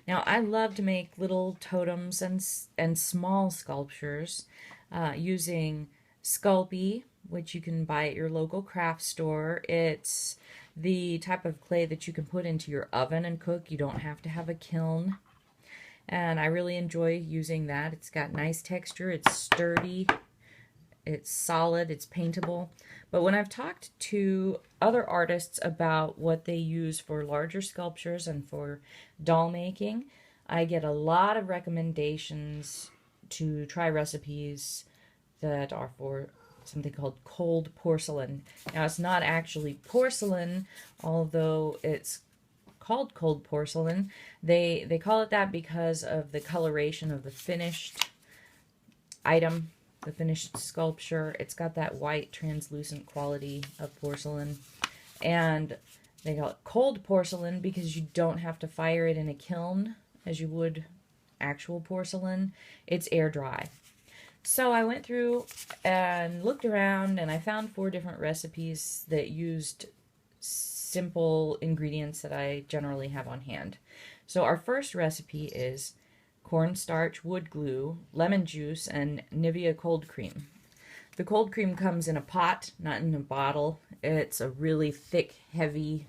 Now, I love to make little totems and small sculptures using Sculpey, which you can buy at your local craft store. It's the type of clay that you can put into your oven and cook. You don't have to have a kiln. And I really enjoy using that. It's got nice texture, it's sturdy, it's solid, it's paintable. But when I've talked to other artists about what they use for larger sculptures and for doll making, I get a lot of recommendations to try recipes that are for something called cold porcelain. Now, it's not actually porcelain, although it's called cold porcelain. They call it that because of the coloration of the finished item, the finished sculpture. It's got that white translucent quality of porcelain. And they call it cold porcelain because you don't have to fire it in a kiln as you would actual porcelain. It's air dry. So I went through and looked around, and I found 4 different recipes that used simple ingredients that I generally have on hand. So our first recipe is cornstarch, wood glue, lemon juice, and Nivea cold cream. The cold cream comes in a pot, not in a bottle. It's a really thick, heavy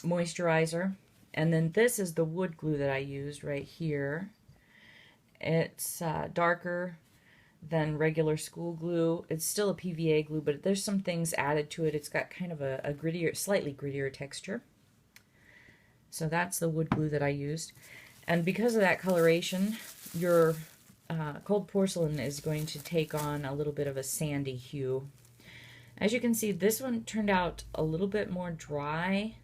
moisturizer. And then this is the wood glue that I used right here. It's darker than regular school glue. It's still a PVA glue, but there's some things added to it. It's got kind of a grittier, slightly grittier texture. So that's the wood glue that I used. And because of that coloration, your cold porcelain is going to take on a little bit of a sandy hue. As you can see, this one turned out a little bit more dry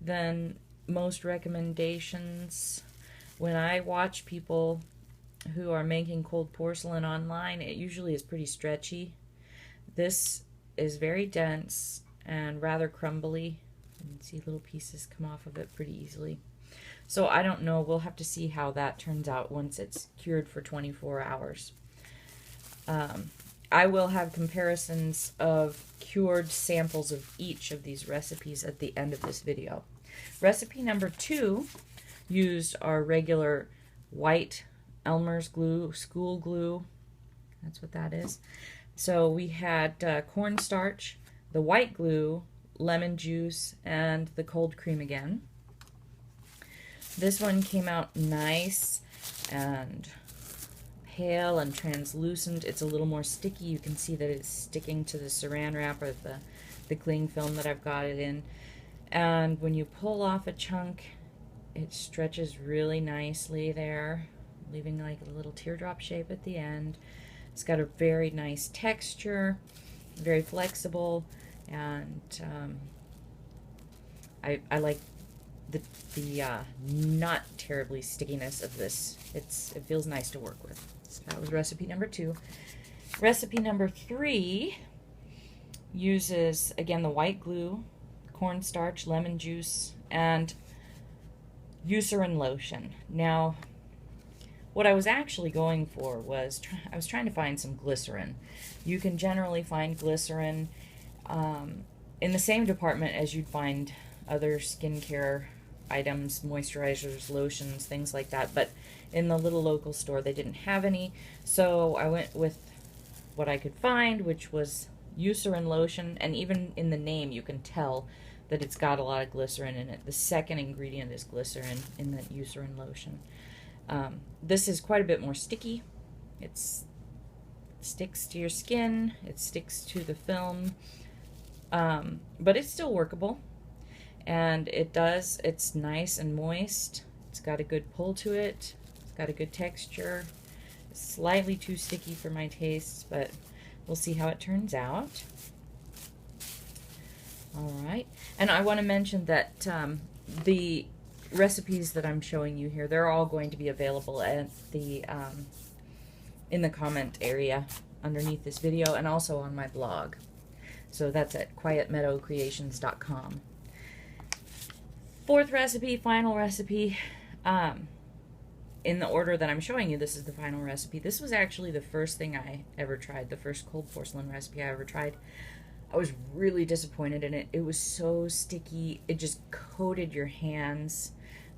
than most recommendations. When I watch people who are making cold porcelain online, it usually is pretty stretchy. This is very dense and rather crumbly. You can see little pieces come off of it pretty easily. So I don't know, we'll have to see how that turns out once it's cured for 24 hours. I will have comparisons of cured samples of each of these recipes at the end of this video. Recipe number 2 used our regular white Elmer's glue, school glue. That's what that is. So we had cornstarch, the white glue, lemon juice, and the cold cream again. This one came out nice and pale and translucent. It's a little more sticky. You can see that it's sticking to the saran wrap or the cling film that I've got it in. And when you pull off a chunk, it stretches really nicely there, leaving like a little teardrop shape at the end. It's got a very nice texture, very flexible, and I like the not terribly stickiness of this. It feels nice to work with. So that was recipe number 2. Recipe number 3 uses, again, the white glue, cornstarch, lemon juice, and Eucerin lotion. Now, what I was actually going for was, I was trying to find some glycerin. You can generally find glycerin in the same department as you'd find other skincare items, moisturizers, lotions, things like that. But in the little local store, they didn't have any. So I went with what I could find, which was Eucerin lotion. And even in the name, you can tell that it's got a lot of glycerin in it. The second ingredient is glycerin in the Eucerin lotion. This is quite a bit more sticky. It sticks to your skin. It sticks to the film. But it's still workable. And it's nice and moist. It's got a good pull to it. It's got a good texture. It's slightly too sticky for my tastes, but we'll see how it turns out. All right. And I want to mention that the recipes that I'm showing you here, they're all going to be available at the in the comment area underneath this video and also on my blog. So that's at quietmeadowcreations.com. 4th recipe, final recipe. In the order that I'm showing you, this is the final recipe. This was actually the first thing I ever tried, the first cold porcelain recipe I ever tried. I was really disappointed in it. It was so sticky. It just coated your hands.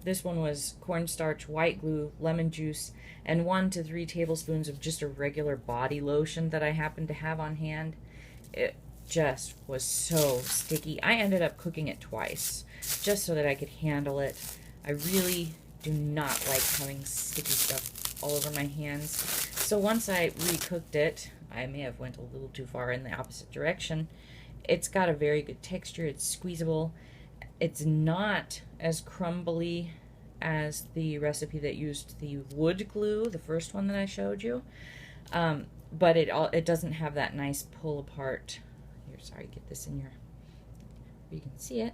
This one was cornstarch, white glue, lemon juice, and 1 to 3 tablespoons of just a regular body lotion that I happened to have on hand. It just was so sticky. I ended up cooking it twice just so that I could handle it. I really do not like having sticky stuff all over my hands. So once I recooked it, I may have went a little too far in the opposite direction. It's got a very good texture. It's squeezable. It's not as crumbly as the recipe that used the wood glue, the first one that I showed you. But it doesn't have that nice pull apart. Here, sorry, get this in your, you can see it.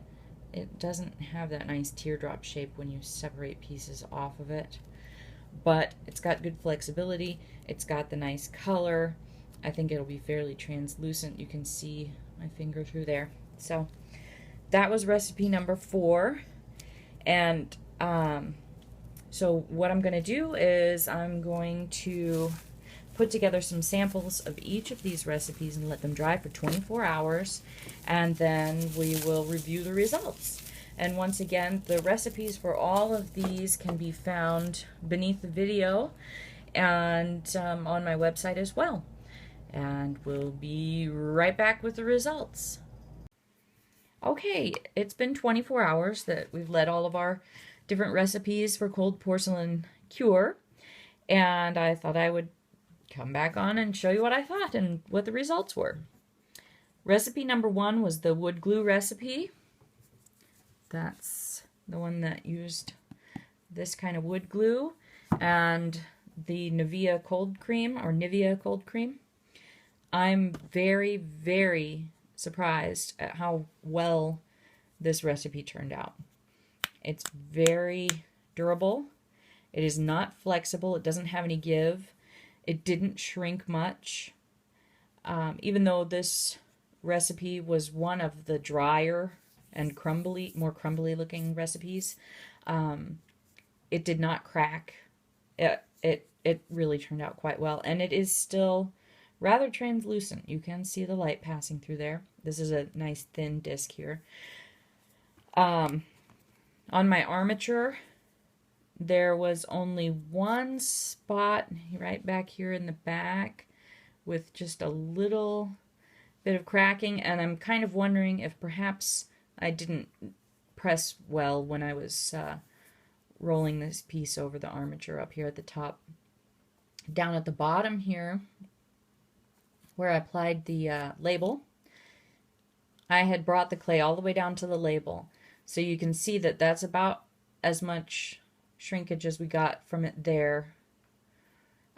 It doesn't have that nice teardrop shape when you separate pieces off of it. But it's got good flexibility. It's got the nice color. I think it'll be fairly translucent. You can see my finger through there. So that was recipe number 4. And so what I'm going to do is I'm going to put together some samples of each of these recipes and let them dry for 24 hours, and then we will review the results. And once again, the recipes for all of these can be found beneath the video and on my website as well. And we'll be right back with the results. Okay, it's been 24 hours that we've let all of our different recipes for cold porcelain cure, and I thought I would come back on and show you what I thought and what the results were. Recipe number 1 was the wood glue recipe. That's the one that used this kind of wood glue and the Nivea cold cream, or Nivea cold cream. I'm very, very surprised at how well this recipe turned out. It's very durable. It is not flexible. It doesn't have any give. It didn't shrink much. Even though this recipe was one of the drier and more crumbly looking recipes, it did not crack. It really turned out quite well, and it is still rather translucent. You can see the light passing through there. This is a nice thin disc here. On my armature, there was only one spot right back here in the back with just a little bit of cracking, and I'm kind of wondering if perhaps I didn't press well when I was rolling this piece over the armature up here at the top. Down at the bottom here, where I applied the label, I had brought the clay all the way down to the label. So you can see that that's about as much shrinkage as we got from it there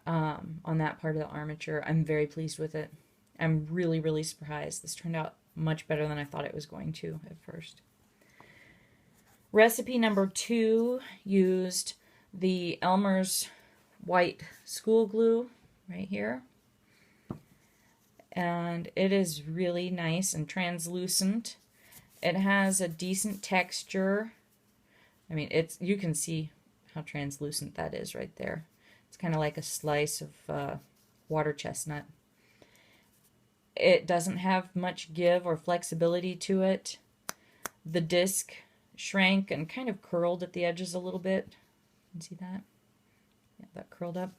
on that part of the armature. I'm very pleased with it. I'm really, really surprised. This turned out much better than I thought it was going to at first. Recipe number 2 used the Elmer's white school glue right here. And it is really nice and translucent. It has a decent texture. I mean, you can see how translucent that is right there. It's kind of like a slice of water chestnut. It doesn't have much give or flexibility to it. The disc shrank and kind of curled at the edges a little bit. You can see that? Yeah, that curled up.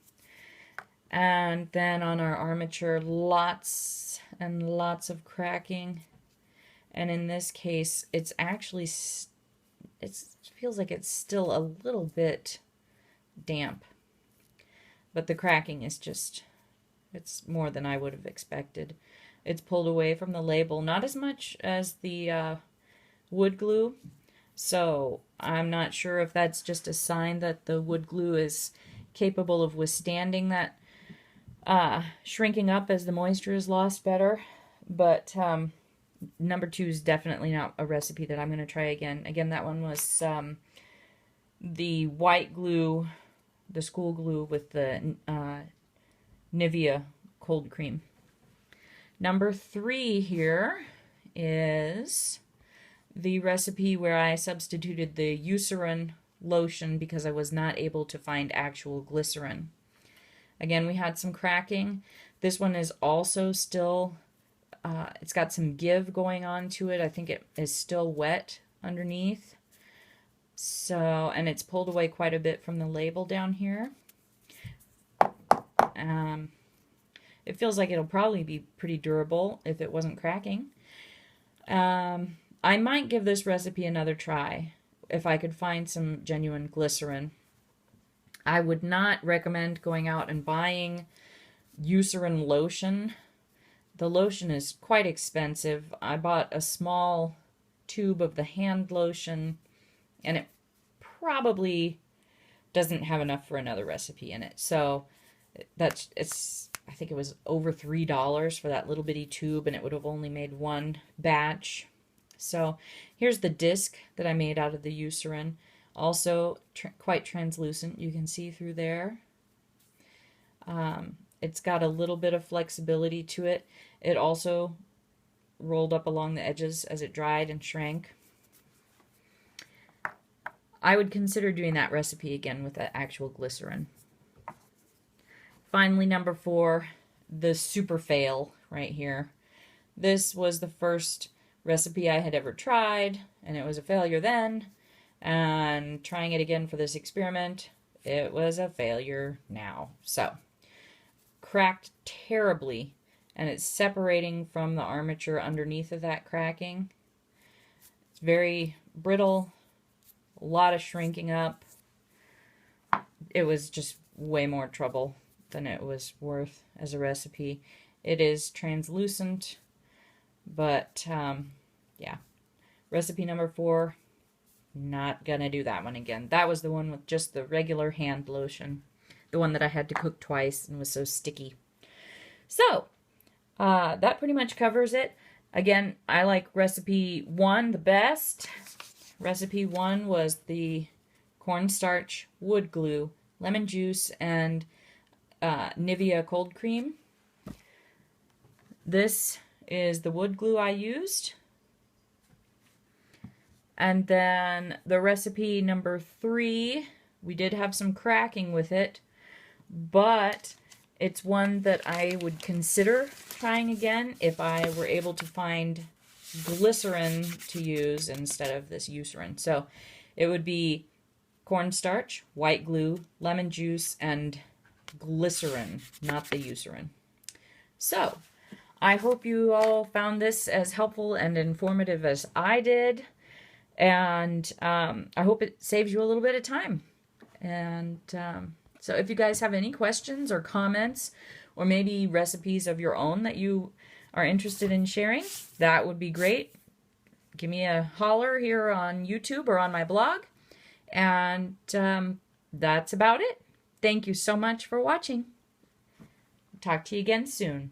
And then on our armature, lots and lots of cracking. And in this case, it's actually, it feels like it's still a little bit damp. But the cracking is just, it's more than I would have expected. It's pulled away from the label, not as much as the wood glue. So I'm not sure if that's just a sign that the wood glue is capable of withstanding that shrinking up as the moisture is lost better. But number 2 is definitely not a recipe that I'm going to try again. Again, that one was the white glue, the school glue with the Nivea cold cream. Number 3 here is the recipe where I substituted the Eucerin lotion because I was not able to find actual glycerin. Again, we had some cracking. This one is also still, it's got some give going on to it. I think it is still wet underneath. So, and it's pulled away quite a bit from the label down here. It feels like it'll probably be pretty durable if it wasn't cracking. I might give this recipe another try if I could find some genuine glycerin. I would not recommend going out and buying Eucerin lotion. The lotion is quite expensive. I bought a small tube of the hand lotion, and it probably doesn't have enough for another recipe in it. So I think it was over $3 for that little bitty tube, and it would have only made one batch. So here's the disc that I made out of the Eucerin. Also quite translucent. You can see through there. It's got a little bit of flexibility to it. It also rolled up along the edges as it dried and shrank. I would consider doing that recipe again with the actual glycerin. Finally, number 4, the super fail right here. This was the first recipe I had ever tried, and it was a failure then. And trying it again for this experiment, it was a failure now. So, cracked terribly, and it's separating from the armature underneath of that cracking. It's very brittle, a lot of shrinking up. It was just way more trouble than it was worth as a recipe. It is translucent, but yeah. Recipe number 4, not gonna do that one again. That was the one with just the regular hand lotion. The one that I had to cook twice and was so sticky. So, that pretty much covers it. Again, I like recipe 1 the best. Recipe 1 was the cornstarch, wood glue, lemon juice, and Nivea cold cream. This is the wood glue I used. And then the recipe number 3, we did have some cracking with it, but it's one that I would consider trying again if I were able to find glycerin to use instead of this Eucerin. So it would be cornstarch, white glue, lemon juice, and glycerin, not the Eucerin. So I hope you all found this as helpful and informative as I did. And I hope it saves you a little bit of time. And so if you guys have any questions or comments, or maybe recipes of your own that you are interested in sharing, that would be great. Give me a holler here on YouTube or on my blog. And that's about it. Thank you so much for watching. Talk to you again soon.